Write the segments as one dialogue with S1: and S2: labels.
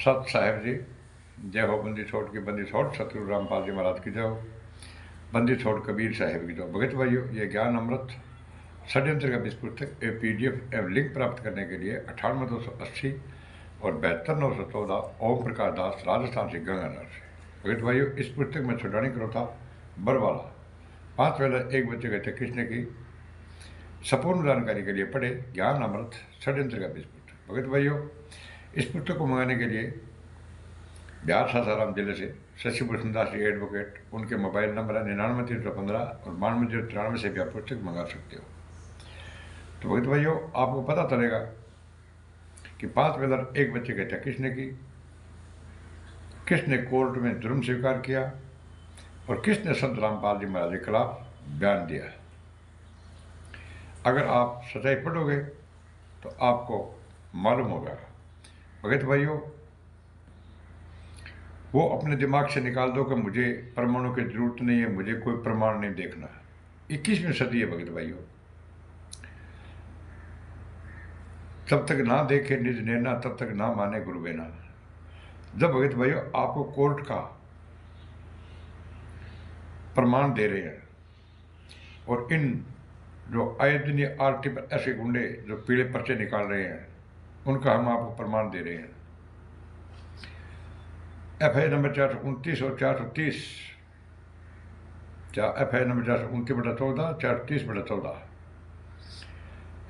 S1: सत साहेब जी, जय हो बंदी छोड़ की बंदी छोड़ सतगुरु रामपाल जी महाराज की जय हो। बंदी छोड़ कबीर साहेब की जय। भगत भाइयों, ये ज्ञान अमृत षड्यंत्र का बीज पुस्तक PDF एवं लिंक प्राप्त करने के लिए 98,280 और 72,914 ओम प्रकाश दास, राजस्थान से, गंगानगर से। भगत भाइयों, इस पुस्तक में छुड़ानी करो था बरवाला 5 वेला 1 बच्चे कहते कृष्ण की संपूर्ण जानकारी के लिए पढ़े ज्ञान अमृत षड्यंत्र का बीज पुस्तक। भगत भाइयों, इस पुस्तक को मंगाने के लिए बिहार सासाराम जिले से शशि भूषण दास जी एडवोकेट, उनके मोबाइल नंबर है 99,315 और 92,093 से भी आप पुस्तक मंगा सकते हो। तो भगत भाइयों, आपको पता चलेगा कि 5 वेला 1 बच्चे कहते कृष्ण की, कृष्ण ने कोर्ट में जुर्म स्वीकार किया और कृष्ण ने संत रामपाल जी महाराज के खिलाफ बयान दिया। अगर आप सच्चाई पढ़ोगे तो आपको मालूम होगा। भगत भाइयों, वो अपने दिमाग से निकाल दो कि मुझे परमाणु की जरूरत नहीं है, मुझे कोई प्रमाण नहीं देखना। 21वीं सदी है भगत भाइयों। तब तक ना देखे निज नैना, तब तक ना माने गुरु बेना। जब भगत भाइयों आपको कोर्ट का प्रमाण दे रहे हैं और इन जो आए दिन ये आरटी पर ऐसे गुंडे जो पीले पर्चे निकाल रहे हैं, उनका हम आपको प्रमाण दे रहे हैं। FI नंबर 429 और 430, FI नंबर 429/14, 430/14।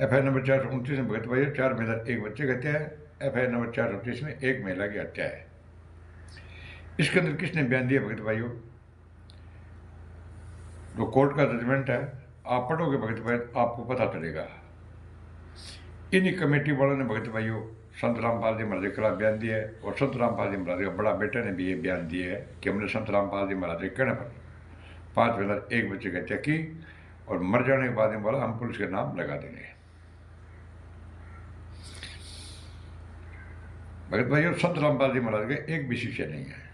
S1: FI नंबर 429 में भगत भाइयों 4 महिला 1 बच्चे की हत्या है। FI नंबर 430 में 1 महिला की हत्या है। इसके अंदर किसने बयान दिया भगत भाइयों? जो कोर्ट का जजमेंट है, आप पढ़ोगे भगत भाई, आपको पता चलेगा। इन्हीं कमेटी वालों ने भगत भाइयों संत रामपाल जी महाराज के खिलाफ बयान दिया है और संत रामपाल जी महाराज का बड़ा बेटा ने भी ये बयान दिया है कि हमने संत रामपाल जी महाराज के कहने पर 5 वेला 1 बच्चे की हत्या की और मर जाने के बाद में बोला हम पुलिस के नाम लगा देंगे। भगत भाइयों, संत रामपाल जी महाराज का एक भी शिष्य नहीं है।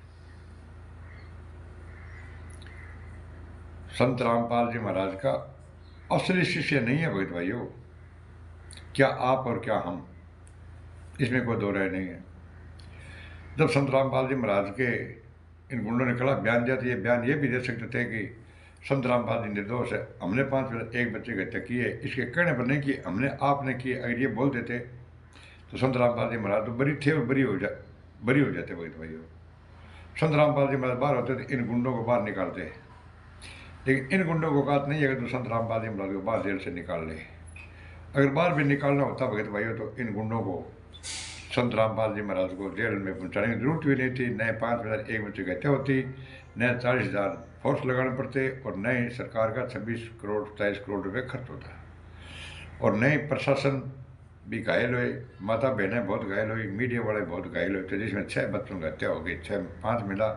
S1: संत रामपाल जी महाराज का असली शिष्य नहीं है भगत भाइयों। क्या आप और क्या हम, इसमें कोई दो राय नहीं है। जब संत रामपाल जी महाराज के इन गुंडों ने खिलाफ बयान दिया तो ये बयान ये भी दे सकते थे कि संत रामपाल जी निर्दोष है, हमने 5 वेला 1 बच्चे की हत्या की है, इसके कहने पर नहीं कि हमने आपने की। अगर ये बोल देते तो संत रामपाल जी महाराज तो बरी थे और बरी हो जाते भगत भाइयों। संत रामपाल जी महाराज बाहर होते तो इन गुंडों को बाहर निकालते, लेकिन इन गुंडों को औकात नहीं है कि तो संत रामपाल जी महाराज को बाहर जेल से निकाल ले। अगर बाहर भी निकालना होता भगत भाइयों तो इन गुंडों को संत रामपाल जी महाराज को जेल में पहुंचाने की जरूरत भी नहीं थी। नए 5 वेला 1 बच्चे की हत्या होती, नए 40,000 फोर्स लगाने पड़ते और नए सरकार का 26 करोड़ 27 करोड़ रुपये खर्च होता और नए प्रशासन भी घायल हुए, माता बहनें बहुत घायल हुई, मीडिया वाले बहुत घायल हुए थे, जिसमें 6 बच्चों की हत्या हो गई, 5 महिला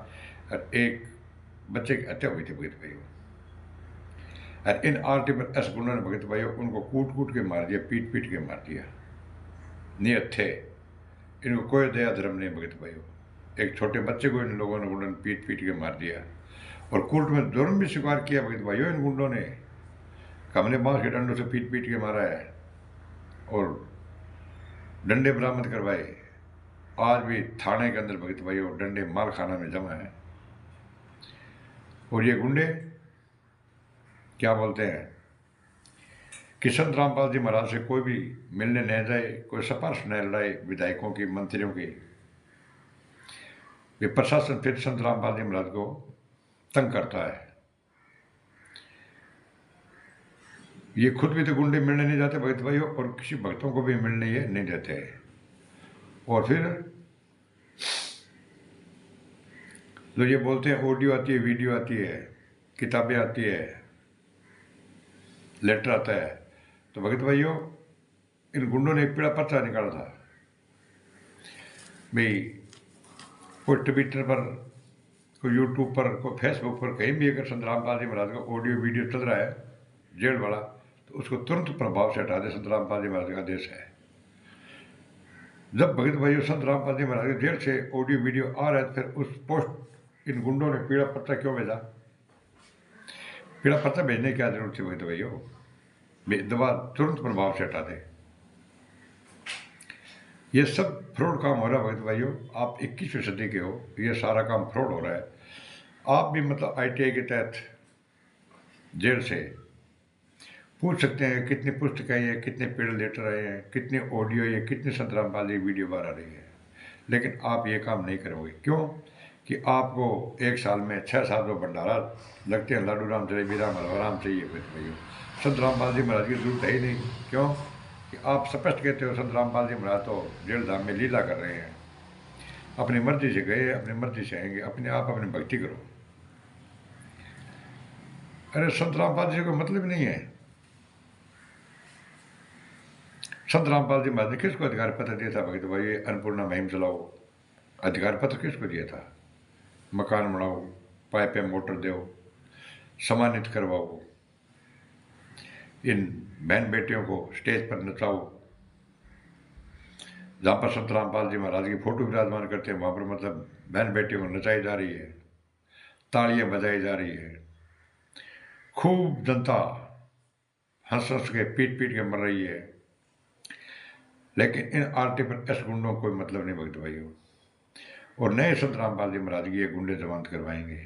S1: और 1 बच्चे की हत्या हुई थी भगत भाइयों। और इन RT पर एस गुंडों ने भगत भाइयों उनको कूट कूट के मार दिया, पीट पीट के मार दिया। नियत थे, इनको कोई दया धर्म नहीं भगत भाइयों। एक छोटे बच्चे को इन लोगों ने गुंडों ने पीट पीट के मार दिया और कोर्ट में जुर्म भी स्वीकार किया भगत भाइयों इन गुंडों ने। हमने बांस के डंडों से पीट पीट के मारा है और डंडे बरामद करवाए। आज भी थाने के अंदर भगत भाइयों डंडे माल खाना में जमा है। और ये गुंडे क्या बोलते हैं कि संत रामपाल जी महाराज से कोई भी मिलने नहीं जाए, कोई सिफारिश नहीं लड़ाए विधायकों की, मंत्रियों की। वे प्रशासन फिर संत रामपाल जी महाराज को तंग करता है। ये खुद भी तो गुंडे मिलने नहीं जाते भगत भाइयों और किसी भक्तों को भी मिलने ये नहीं देते। और फिर जो ये बोलते हैं ऑडियो आती है, वीडियो आती है, किताबें आती है, लेटर आता है, तो भगत भाइयों इन गुंडों ने एक पीड़ा पर्चा निकाला था भाई, कोई ट्विटर पर, कोई यूट्यूब पर, कोई फेसबुक पर, कहीं भी अगर संत रामपाल जी महाराज का ऑडियो वीडियो चल रहा है जेल वाला, तो उसको तुरंत प्रभाव से हटा दे, संत रामपाल जी महाराज का आदेश है। जब भगत भाइयों संत रामपाल जी महाराज के जेल से ऑडियो वीडियो आ रहा है, फिर उस पोस्ट इन गुंडों ने पीड़ा पत्ता क्यों भेजा? पीड़ा पत्ता भेजने की क्या जरूरत थी भगत भाइयों? दबा तुरंत प्रभाव से हटा दे। ये सब फ्रॉड काम हो रहा है भगत भाइयों। आप 21वीं सदी के हो, ये सारा काम फ्रॉड हो रहा है। आप भी मतलब ITI के तहत जेल से पूछ सकते हैं कितनी पुस्तकें आई हैं, कितने पेड लेटर आए हैं, कितने ऑडियो ये, कितनी संतराम वाली वीडियो बाहर आ रही है। लेकिन आप ये काम नहीं करोगे, क्यों कि आपको एक साल में 6-7 भंडारा लगते हैं, लाडू राम जलेबी राम हलवा राम चाहिए भैया। संत रामपाल जी महाराज की जरूरत है ही नहीं, क्यों कि आप स्पष्ट कहते हो संत रामपाल जी महाराज तो जेल धाम में लीला कर रहे हैं, अपनी मर्जी से गए, अपनी मर्जी से आएंगे, अपने आप अपनी भक्ति करो। अरे संत रामपाल जी को मतलब नहीं है। संत रामपाल जी महाराज ने किसको अधिकार पत्र दिया था भगत भाई, अन्नपूर्णा मुहिम चलाओ? अधिकार पत्र किसको दिया था? मकान बनाओ, पाइपें मोटर दो, सम्मानित करवाओ, इन बहन बेटियों को स्टेज पर नचाओ। जहाँ पर संत रामपाल जी महाराज की फोटो विराजमान करते हैं वहाँ पर मतलब बहन बेटियों को नचाई जा रही है, तालियां बजाई जा रही है, खूब जनता हंस हंस के पीट पीट के मर रही है। लेकिन इन आरटी पर एस गुंडों को कोई मतलब नहीं भगत भाइयों। और नए संत रामपाल जी महाराज की ये गुंडे जमानत करवाएंगे,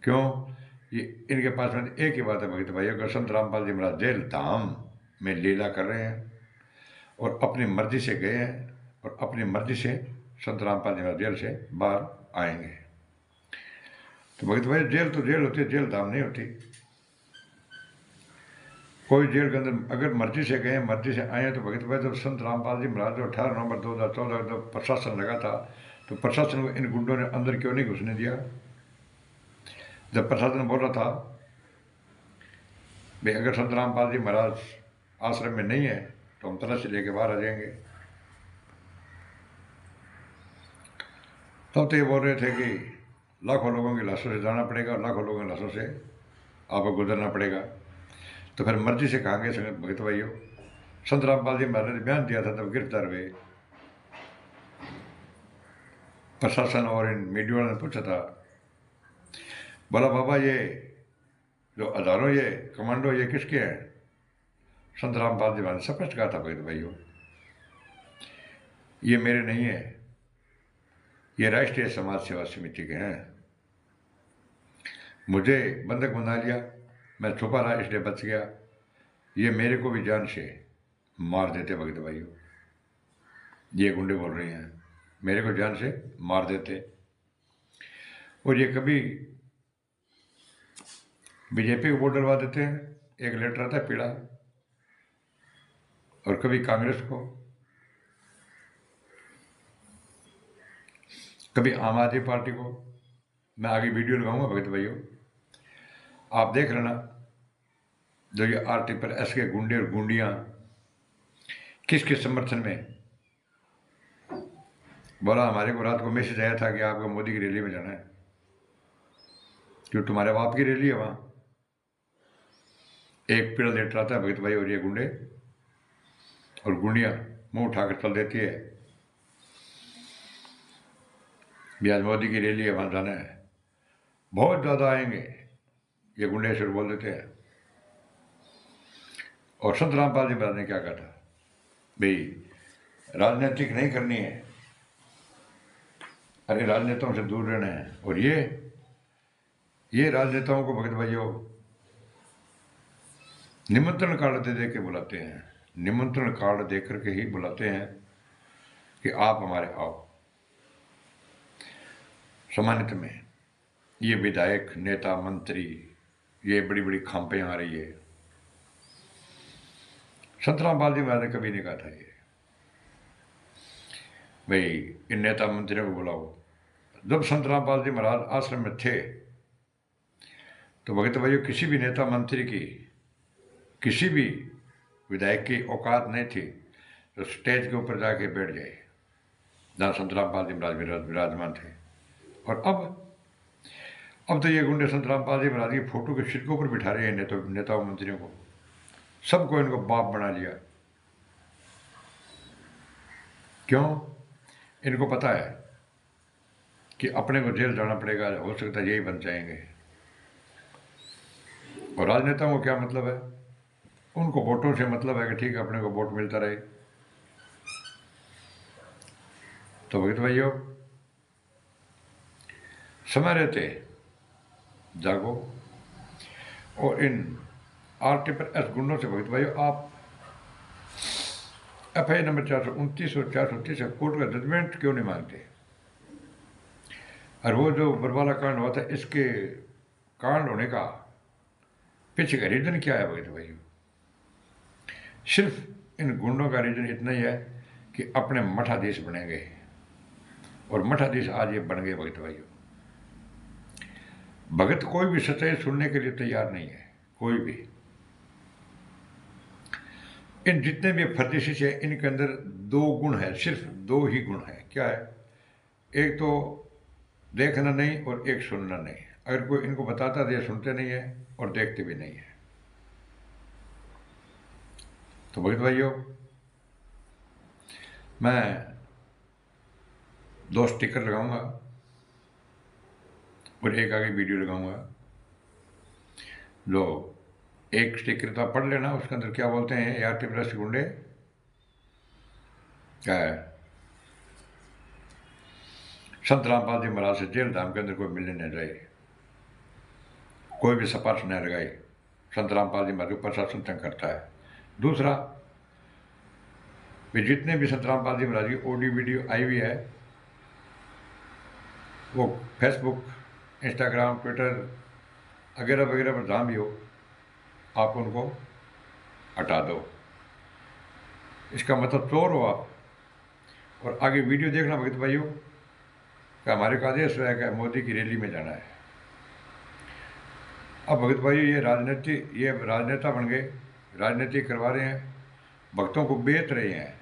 S1: क्यों? ये इनके पास में एक ही बात है भगत भाइयों, अगर संत रामपाल जी महाराज जेल धाम में लीला कर रहे हैं और अपनी मर्जी से गए हैं और अपनी मर्जी से संत रामपाल जी महाराज जेल से बाहर आएंगे। तो भगत भाई जेल तो जेल होती है, जेल धाम नहीं होती। कोई जेल के अंदर अगर मर्जी से गए, मर्जी से आए, तो भगत भाई जब संत रामपाल जी महाराज 18 नवंबर 2014 जब प्रशासन लगा था, तो प्रशासन को इन गुंडों ने अंदर क्यों नहीं घुसने दिया? जब प्रशासन बोल रहा था भाई अगर संत रामपाल जी महाराज आश्रम में नहीं है तो हम तलाशी लेके बाहर आ जाएंगे, तब तो ये बोल रहे थे कि लाखों लोगों की लाशों से जाना पड़ेगा, लाखों लोगों की लाशों से आपको गुजरना पड़ेगा। तो फिर मर्जी से कहांगे भगत भाइयों? संत रामपाल जी महाराज ने बयान दिया था तब गिरफ्तार हुए। प्रशासन और इन मीडिया ने पूछा था, बोला बाबा ये जो हजारों ये कमांडो ये किसके हैं? संत रामपाल जी महाराज ने स्पष्ट कहा था भगत भाइयों, ये मेरे नहीं है, ये राष्ट्रीय समाज सेवा समिति के हैं। मुझे बंधक बना लिया, मैं छुपा रहा इसलिए बच गया, ये मेरे को भी जान से मार देते भगत भाइयों। ये गुंडे बोल रहे हैं मेरे को जान से मार देते। और ये कभी बीजेपी को वोट डलवा देते हैं, एक लेटर आता है पीड़ा, और कभी कांग्रेस को, कभी आम आदमी पार्टी को। मैं आगे वीडियो लगाऊंगा भगत भाइयों, आप देख लेना। जो ये आरटी पर एस के गुंडे और गुंडियां किसके समर्थन में, बोला हमारे को रात को मैसेज आया था कि आपको मोदी की रैली में जाना है, क्यों तुम्हारे बाप की रैली है वहां। एक पीड़ा लेटर आता है भगत भाई, और ये गुंडे और गुंडियां मुंह उठाकर चल देती है भी आज मोदी की रैली है वहां जाना है, बहुत ज्यादा आएंगे, ये गुंडे शुरू बोल देते हैं। और संत रामपाल जी महाराज ने क्या कहा था भाई, राजनीतिक नहीं करनी है, अरे राजनेताओं से दूर रहना है। और ये राजनेताओं को भगत भाइयों निमंत्रण कार्ड दे दे के बुलाते हैं, निमंत्रण कार्ड दे करके ही बुलाते हैं कि आप हमारे आओ। सम्मानित में ये विधायक नेता मंत्री ये बड़ी बड़ी खांपें आ रही है, संत रामपाल जी महाराज ने कभी नहीं कहा था ये भाई इन नेता मंत्रियों को बुलाओ। जब संत रामपाल जी महाराज आश्रम में थे तो भगत भाइयों किसी भी नेता मंत्री की, किसी भी विधायक की औकात नहीं थी तो स्टेज के ऊपर जाके बैठ जाए जहाँ संत रामपाल जी महाराज विराजमान थे। और अब तो ये गुंडे संत रामपाल जी महाराज की फोटो के सिर के ऊपर बिठा रहे हैं नेताओं मंत्रियों को, सबको इनको बाप बना लिया। क्यों? इनको पता है कि अपने को जेल जाना पड़ेगा, हो सकता है यही बन जाएंगे। और राजनेताओं को क्या मतलब है? उनको वोटों से मतलब है कि ठीक है अपने को वोट मिलता रहे। तो भगत भाइयों, समय रहते जागो और इन RTPS गुंडों से भगत भाइयों आप FI नंबर 429 और 430 कोर्ट का जजमेंट क्यों नहीं मांगते? और वो जो बरवाला कांड हुआ था, इसके कांड होने का पीछे का रीजन क्या है भगत भाइयों? सिर्फ इन गुंडों का रीजन इतना ही है कि अपने मठाधीश बनेंगे, और मठाधीश आज ये बन गए भगत भाइयों। भगत कोई भी सच्चाई सुनने के लिए तैयार नहीं है, कोई भी। इन जितने भी फर्जी शिष्य हैं, इनके अंदर दो गुण है, सिर्फ दो ही गुण है। क्या है? एक तो देखना नहीं और एक सुनना नहीं। अगर कोई इनको बताता तो ये सुनते नहीं है और देखते भी नहीं है। तो भगत भाइयों, मैं 2 स्टिकर लगाऊंगा और एक आगे वीडियो लगाऊंगा। जो एक स्टिकर तो आप पढ़ लेना, उसके अंदर क्या बोलते हैं RTPS गुंडे, क्या है, संत रामपाल जी महाराज से जेल धाम के अंदर कोई मिलने न जाए, कोई भी सिफारिश न लगाए। संत रामपाल जी महाराज को प्रशासन तंग करता है। दूसरा, वे जितने भी संत रामपाल जी महाराज की ऑडियो वीडियो आई हुई है, वो फेसबुक, इंस्टाग्राम, ट्विटर वगैरह वगैरह पर जहाँ भी हो, आप उनको हटा दो। इसका मतलब चोर हो आप। और आगे वीडियो देखना भगत भाइयों, कि हमारे का आदेश है कि मोदी की रैली में जाना है। अब भगत भाइयों, ये राजनेता बन गए, राजनीति करवा रहे हैं, भक्तों को बेच रहे हैं,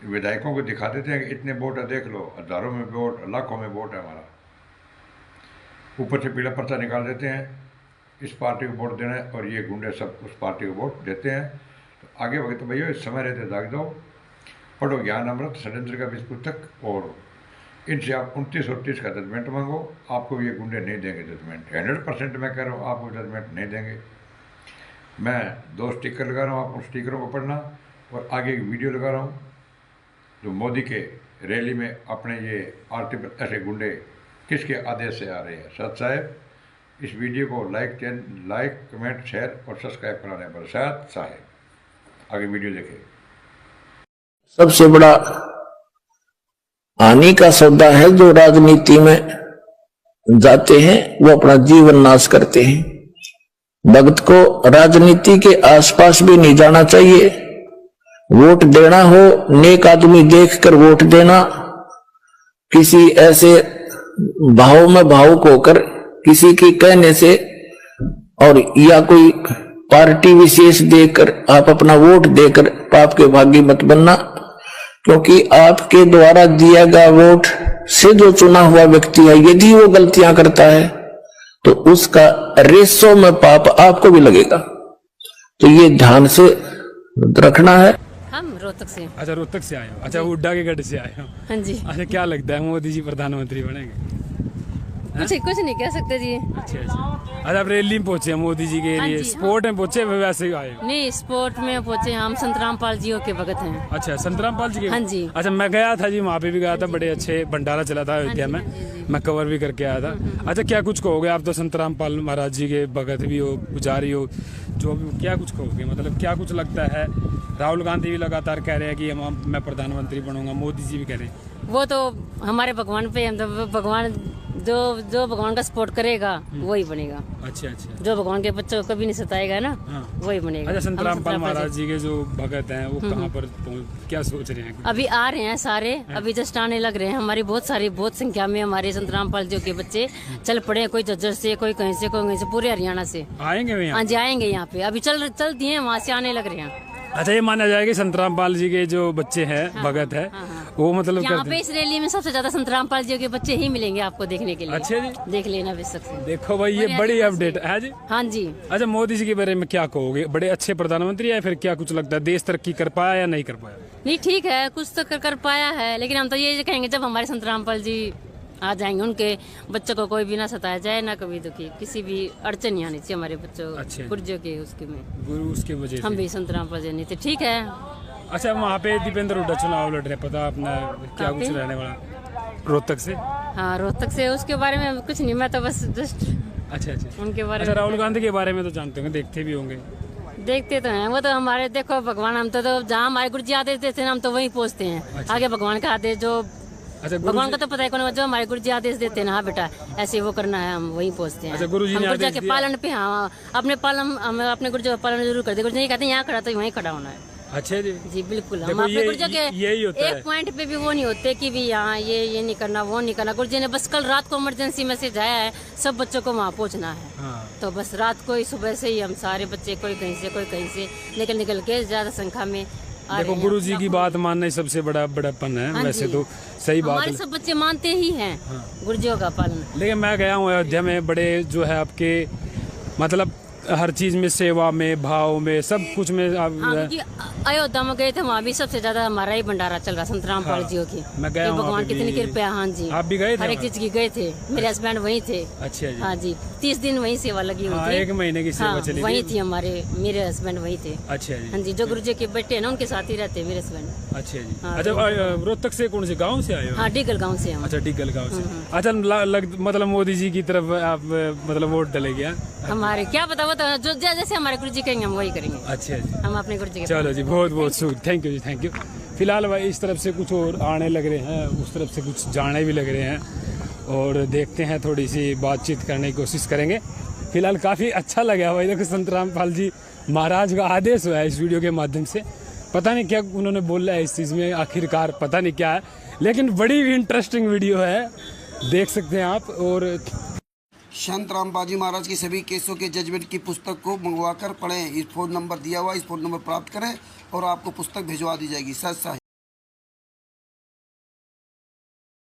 S1: विधायकों को दिखा देते हैं कि इतने वोट है, देख लो, हजारों में वोट, लाखों में वोट है हमारा। ऊपर से पीला पर्चा निकाल देते हैं, इस पार्टी को वोट देना है, और ये गुंडे सब उस पार्टी को वोट देते हैं। तो आगे भगत भाइयों, इस समय रहते जाग जाओ, पढ़ो ज्ञान अमृत षड्यंत्र का 20 पुस्तक, और इनसे आप 29 और 30 का जजमेंट मांगो। आपको ये गुंडे नहीं देंगे जजमेंट, 100% मैं कह रहा हूँ, आपको जजमेंट नहीं देंगे। मैं 2 स्टिकर लगा रहा हूँ, आप उन स्टिकरों को पढ़ना, और आगे एक वीडियो लगा रहा हूँ जो मोदी के रैली में अपने ये RTPS ऐसे गुंडे किसके आदेश से आ रहे हैं। सत साहब, इस वीडियो को लाइक, कमेंट, शेयर और सब्सक्राइब कराने पर सत साहब। आगे वीडियो देखें।
S2: सबसे बड़ा हानि का सौदा है जो राजनीति में जाते हैं, वो अपना जीवन नाश करते हैं। भक्त को राजनीति के आसपास भी नहीं जाना चाहिए। वोट देना हो, नेक आदमी देखकर वोट देना, किसी ऐसे भाव में भावुक होकर किसी के कहने से और या कोई पार्टी विशेष देकर आप अपना वोट देकर पाप के भागी मत बनना, क्योंकि आपके द्वारा दिया गया वोट से जो चुना हुआ व्यक्ति है, यदि वो गलतियां करता है तो उसका रेसों में पाप आपको भी लगेगा। तो ये ध्यान से रखना है।
S3: हम रोहतक से।
S4: अच्छा, रोहतक से आए हो। अच्छा, हुड्डा के गढ़ से आए हो।
S3: हाँ जी।
S4: अच्छा, क्या लगता है मोदी जी प्रधानमंत्री बनेंगे?
S3: कुछ नहीं कह सकते जी।
S4: अच्छा अच्छा। अच्छा, आप रैली में पहुंचे मोदी जी के लिए, स्पोर्ट में पहुंचे वैसे ही आए हो?
S3: नहीं, स्पोर्ट में पहुंचे हम, संत रामपाल जी के भगत हैं।
S4: अच्छा, संत रामपाल जी के?
S3: हाँ जी।
S4: अच्छा, मैं गया था जी, वहाँ पे भी गया था, बड़े अच्छे भंडारा चला था अयोध्या में, मैं कवर भी करके आया था। अच्छा, क्या कुछ कहोगे आप? तो संत रामपाल महाराज जी के भगत भी हो, पुजारी हो, जो भी, क्या कुछ कहोगे? मतलब क्या कुछ लगता है? राहुल गांधी भी लगातार कह रहे हैं कि मैं प्रधानमंत्री बनूंगा, मोदी जी भी कह रहे हैं।
S3: वो तो हमारे भगवान पे, हम तो भगवान जो भगवान का सपोर्ट करेगा वही बनेगा।
S4: अच्छा अच्छा।
S3: जो भगवान के बच्चों को कभी नहीं सताएगा ना, वही बनेगा।
S4: अच्छा, संत रामपाल महाराज जी के जो भगत हैं वो कहाँ पर, क्या सोच रहे हैं?
S3: अभी आ रहे हैं सारे, अभी जस्ट आने लग रहे हैं। हमारी बहुत संख्या में हमारे संत रामपाल जी के बच्चे चल पड़े, कोई झज्जर से, कोई कहीं से, कोई कहीं से, पूरे हरियाणा से
S4: आएंगे।
S3: हाँ जी, आएंगे यहाँ पे, अभी चल दिए, वहाँ से आने लग रहे हैं।
S4: अच्छा, ये माना जाएगा कि संत रामपाल जी के जो बच्चे हैं, भगत है, वो मतलब
S3: यहाँ पे इस रैली में सबसे ज्यादा संत रामपाल जी के बच्चे ही मिलेंगे आपको देखने के लिए।
S4: अच्छा जी,
S3: देख लेना बेशक से।
S4: देखो भाई, ये बड़ी अपडेट है जी।
S3: हाँ जी।
S4: अच्छा, मोदी जी के बारे में क्या कहोगे? बड़े अच्छे प्रधानमंत्री है, फिर क्या कुछ लगता है देश तरक्की कर पाया या नहीं कर पाया?
S3: नहीं, ठीक है, कुछ तो कर पाया है, लेकिन हम तो ये कहेंगे जब हमारे संत रामपाल जी आ जाएंगे, उनके बच्चों को कोई भी ना सताया जाए, ना कभी दुखी, किसी भी अड़चन नहीं आनी चाहिए हमारे बच्चों, पुर्जों के उसके में,
S4: गुरु उसके वजह से
S3: हम भी संत रामपाल जी नहीं थे। ठीक है,
S4: अच्छा, वहाँ पे दीपेंद्र हुड्डा चुनाव लड़ रहे, पता अपना क्या कुछ रहने वाला रोहतक से?
S3: हाँ, रोहतक से। उसके बारे में कुछ नहीं, मैं तो बस जस्ट
S4: अच्छा अच्छा।
S3: उनके बारे
S4: अच्छा,
S3: में।
S4: राहुल गांधी के बारे में तो जानते होंगे, देखते भी होंगे।
S3: देखते तो हैं, वो तो हमारे, देखो भगवान, हम तो जहाँ हमारे गुरु जी आदेश देते हैं हम तो वहीं पहुँचते हैं।
S4: अच्छा।
S3: आगे भगवान का आदेश जो
S4: अच्छा,
S3: भगवान का तो पता है कौन, जो हमारे गुरु जी आदेश देते हैं ना, हाँ बेटा ऐसे वो करना है, हम वहीं पहुँचते हैं।
S4: अच्छा, गुरुजी ने
S3: हम गुरु जी
S4: आदेश
S3: के
S4: दिया?
S3: पालन पे, हाँ अपने पालन, हम अपने गुरु जी का पालन जरूर करते। गुरु जी कहते हैं यहाँ खड़ा तो वहीं खड़ा होना है।
S4: अच्छा जी।
S3: जी बिल्कुल। हम
S4: देखो,
S3: अपने गुरु जी
S4: यही होता
S3: के
S4: है।
S3: एक पॉइंट पे भी वो नहीं होते कि भी यहाँ ये नहीं करना, वो नहीं करना। गुरु जी ने बस कल रात को इमरजेंसी मैसेज आया है, सब बच्चों को वहाँ पहुँचना है।
S4: हाँ।
S3: तो बस रात को ही, सुबह से ही हम सारे बच्चे कोई कहीं से कोई कहीं से निकल के ज्यादा संख्या में आ रहे
S4: देखो,
S3: हैं।
S4: गुरु जी की बात मानना ही सबसे बड़ापन है।
S3: हाँ
S4: वैसे
S3: जी।
S4: तो सही बात
S3: हमारे
S4: है।
S3: सब बच्चे मानते ही हैं गुरु जी का पालन।
S4: लेकिन मैं गया हूँ अयोध्या में, बड़े जो है आपके मतलब हर चीज में, सेवा में, भाव में, सब कुछ में आप
S3: हाँ जी, अयोध्या में गए थे, वहाँ भी सबसे ज्यादा हमारा ही भंडारा चल रहा, संत रामपाल
S4: हाँ,
S3: जी की।
S4: मैं गया
S3: कि
S4: हूँ
S3: भगवान
S4: वहाँ पे
S3: कितनी
S4: भी।
S3: कृपया। हाँ जी,
S4: आप भी गए थे
S3: हर एक
S4: वहाँ?
S3: चीज की गए थे, मेरे हस्बैंड वहीं थे।
S4: अच्छा जी।
S3: हाँ जी, 30 दिन वहीं सेवा लगी हुई
S4: हाँ,
S3: थी।
S4: 1 महीने की सेवा
S3: हाँ,
S4: चली
S3: वहीं
S4: थी।
S3: थी हमारे, मेरे हस्बैंड वहीं थे।
S4: अच्छा जी।
S3: हाँ जी, जो गुरु जी के बेटे हैं ना, उनके साथ ही रहते हैं मेरे हस्बैंड।
S4: अच्छा जी।
S3: हाँ,
S4: अच्छा, रोहतक से कौन से गांव से आए हो?
S3: हाँ, डिगल गाँव से हम।
S4: अच्छा, डिगल गांव से। अच्छा, मतलब मोदी जी की तरफ आप मतलब वोट डले गया?
S3: हमारे क्या पता, वो तो जो जैसे हमारे गुरु जी कहेंगे हम वही करेंगे।
S4: अच्छा जी।
S3: हम अपने गुरु जी के
S4: चलो जी, बहुत बहुत शुक्रिया, थैंक यू जी, थैंक यू। फिलहाल भाई इस तरफ से कुछ और आने लग रहे हैं, उस तरफ से कुछ जाने भी लग रहे हैं, और देखते हैं, थोड़ी सी बातचीत करने की कोशिश करेंगे। फिलहाल काफ़ी अच्छा लगा भाई, देखो संत रामपाल जी महाराज का आदेश हुआ है इस वीडियो के माध्यम से। पता नहीं क्या उन्होंने बोला है इस चीज़ में, आखिरकार पता नहीं क्या है, लेकिन बड़ी इंटरेस्टिंग वीडियो है, देख सकते हैं आप। और
S5: संत रामपाल जी महाराज की सभी केसों के जजमेंट की पुस्तक को मंगवाकर पढ़ें। इस फ़ोन नंबर दिया हुआ, इस फ़ोन नंबर प्राप्त करें और आपको पुस्तक भिजवा दी जाएगी। सच